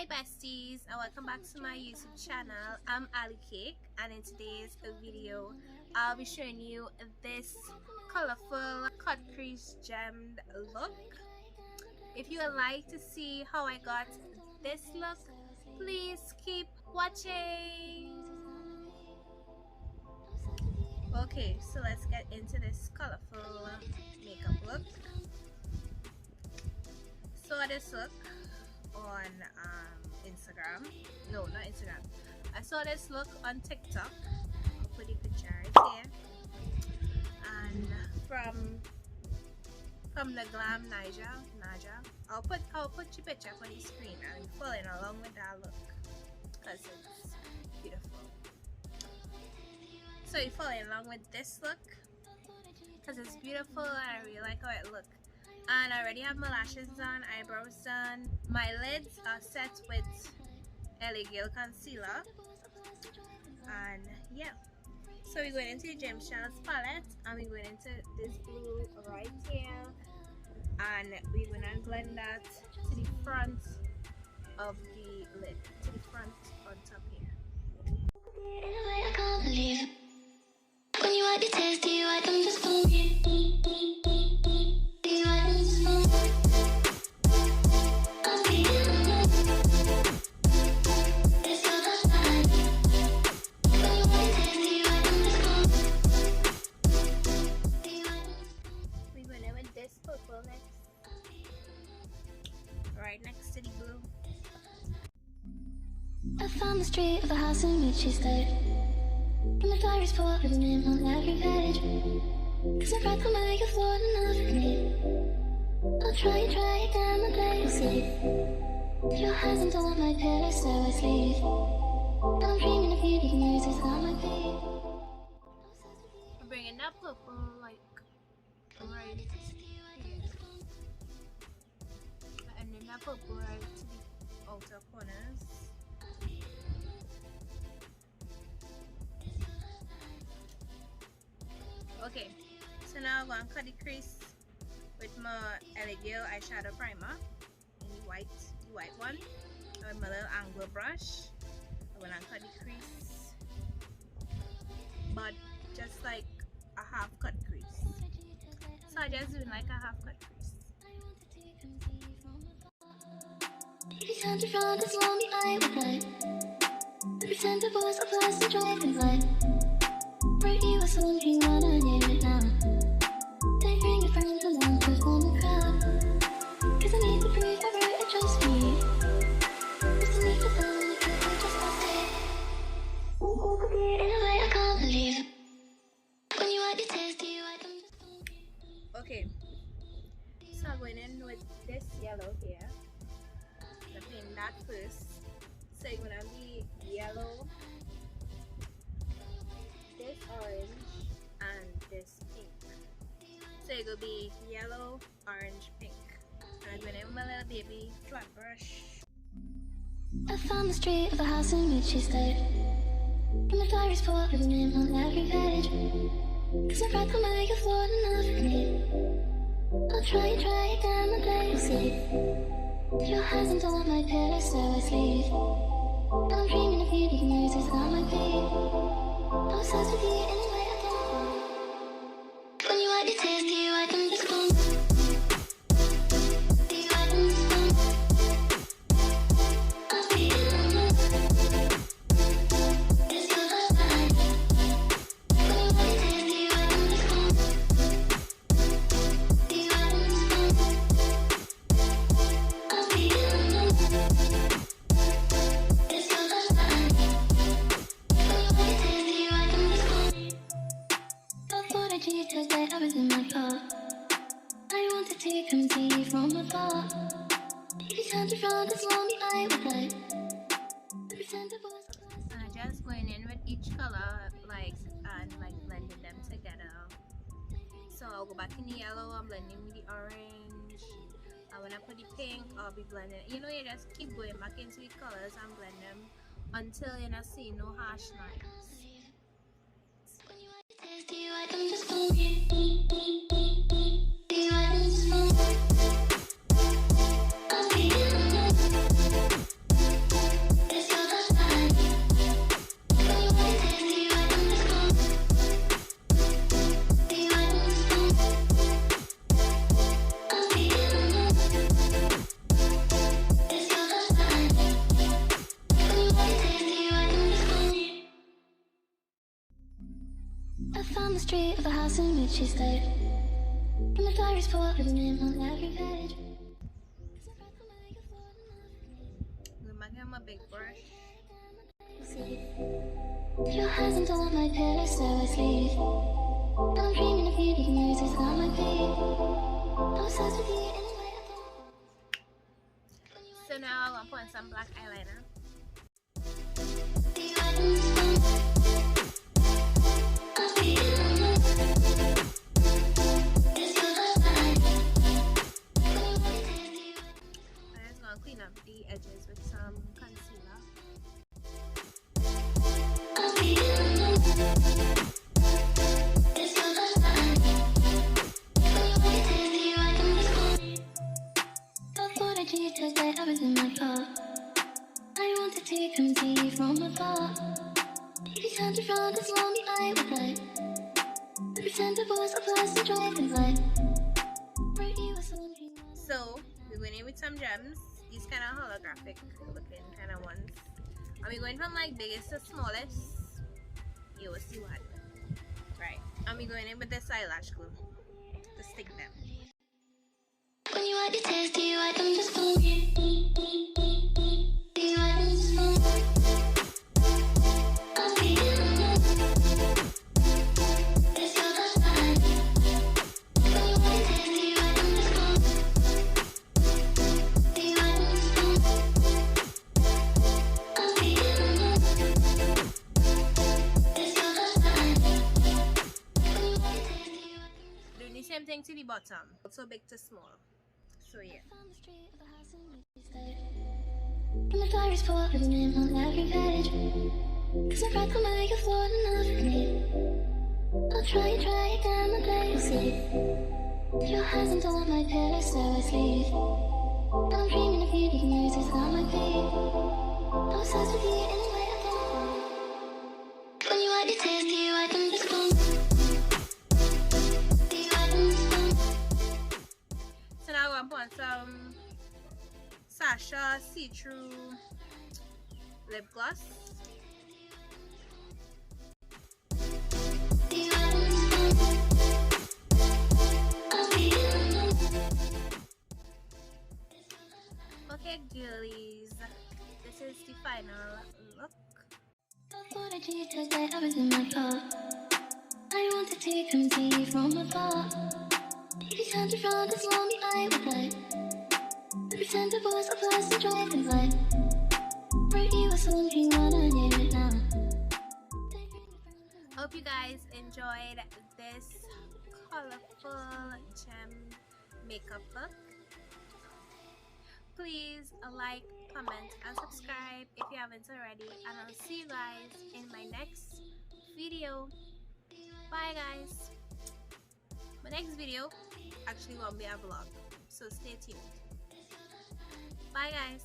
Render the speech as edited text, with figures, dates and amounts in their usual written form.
Hi besties and welcome back to my YouTube channel. I'm Ali Cake and in today's video I'll be showing you this colorful cut crease gemmed look. If you would like to see how I got this look, please keep watching. Okay, so let's get into this colorful makeup look. Saw this look on Instagram. No, not Instagram. I saw this look on TikTok. I'll put the picture right here. And from the glam Naja. I'll put your picture up on the screen and following along with that look because it's beautiful. So you're following along with this look because it's beautiful and I really like how it looks. And I already have my lashes done, eyebrows done. My lids are set with LA Gel concealer. And yeah. So we're going into the Gemstones palette and we're going into this blue right here. And we're going to blend that to the front of the lid. To the front on top here. I can't believe when you had the taste, you had them just for me. Right next to the blue. I found the street of a house in which she stayed. And the diary's full with a name on every page. Cause I read them by your floor and navigate. I'll try again the day you see. Your hands under my pillow so I sleep. And I'm dreaming of you, the music's on my feet. I'm bringing that purple like right here. And then that purple right to the outer corners. Okay, so now I'm going to cut the crease with my LA Gel eyeshadow primer in the white one. With my little angle brush. I'm going to cut the crease, but just like a half cut crease. So I just doing like a half cut crease. Pretend to run this lonely eye with light. Pretend it was a plastic dragonfly. Where you was wondering what I knew it now. They bring your friends along to form a crowd. Cause I need to prove I wrote it just for you. Just to make the fun and it could just not say. In a way I can't believe. When you had your taste, you had them just for me. Okay, so I'm going in with this yellow here. I'm playing that first. So you're gonna be yellow, this orange, and this pink. So it will be yellow, orange, pink. And I'm going in with my little baby flat brush. I found the street of a house in which she stayed. And the diary's full with a name on every page. Cause I read them by your floor and navigate. I'll try again the day you see. Your hands under my pillow so I sleep. And I'm dreaming of you, the music's on my feet. I'm obsessed with you in a way I can't. When you had your taste, you had them just for me. You had them just for me. I'll be in love. It's your last night. When you had your taste, you had them just for me. You had them just for me. I'll be in love. It's your last night. When you had your taste, you had them just for me. Before I cheat, I said I was in my car. I wanted to come see you from afar. You turned to run this lonely eye with light. Pretend it was a class. And I'm just going in with each color and blending them together. So I'll go back in the yellow, I'm blending with the orange. And when I put the pink, I'll be blending. You know, you just keep going back into the colors and blend them until you don't see no harsh lines. When you had your taste, you had them just for me. You had them just for me. I'll be in love. found the street of a house in which she stayed. And the diary's full with a name on every page. We might give him a big brush. Your hands on top my pillow, so I sleep. And I'm dreaming of you, making noises on my feet. I'm obsessed with you anyway. So now I'm gonna put some black eyeliner. I'm just gonna clean up the edges with some concealer. Everything I thought I wanted to come to you from afar. You turned around as long as I would like. Pretend I was a person driving light. So we're going in with some gems. These kind of holographic looking kind of ones. And we're going from like biggest to smallest. You will see what. Right. And we're going in with this eyelash glue to stick them. When you want to taste, do you like them just for me? Do you like them just for me? I'll be in love. It's your first time. When you want to taste, do you like them just for me? Do you like them just for me? I'll be in love. It's your first time. When you want to taste, do you like them? Doing the same thing to the bottom. Also big to small. So yeah. And the diary's full with a name on every page. Cause I read them like a floating enough for me. I'll try again one day you'll see. Your hands on top my pillow, so I sleep. And I'm dreaming of you, making noises on my feet. I'm obsessed with you anyway I can. When you like your taste, do you like them just for me? Do you like them just for me? So now I'm going to put some Sacha see-through lip gloss. Do you like them just for me? I'll be in love. Okay, girlies. This is the final look. Thought I cheated by everything I thought. I wanted to come to you from afar. You turned around as long as I would like. Pretend I was a person driving light. Where you was wondering what I knew it now. Hope you guys enjoyed this colorful gem makeup look. Please like, comment, and subscribe if you haven't already. And I'll see you guys in my next video. Bye guys. My next video actually won't be a vlog, so stay tuned. Bye guys.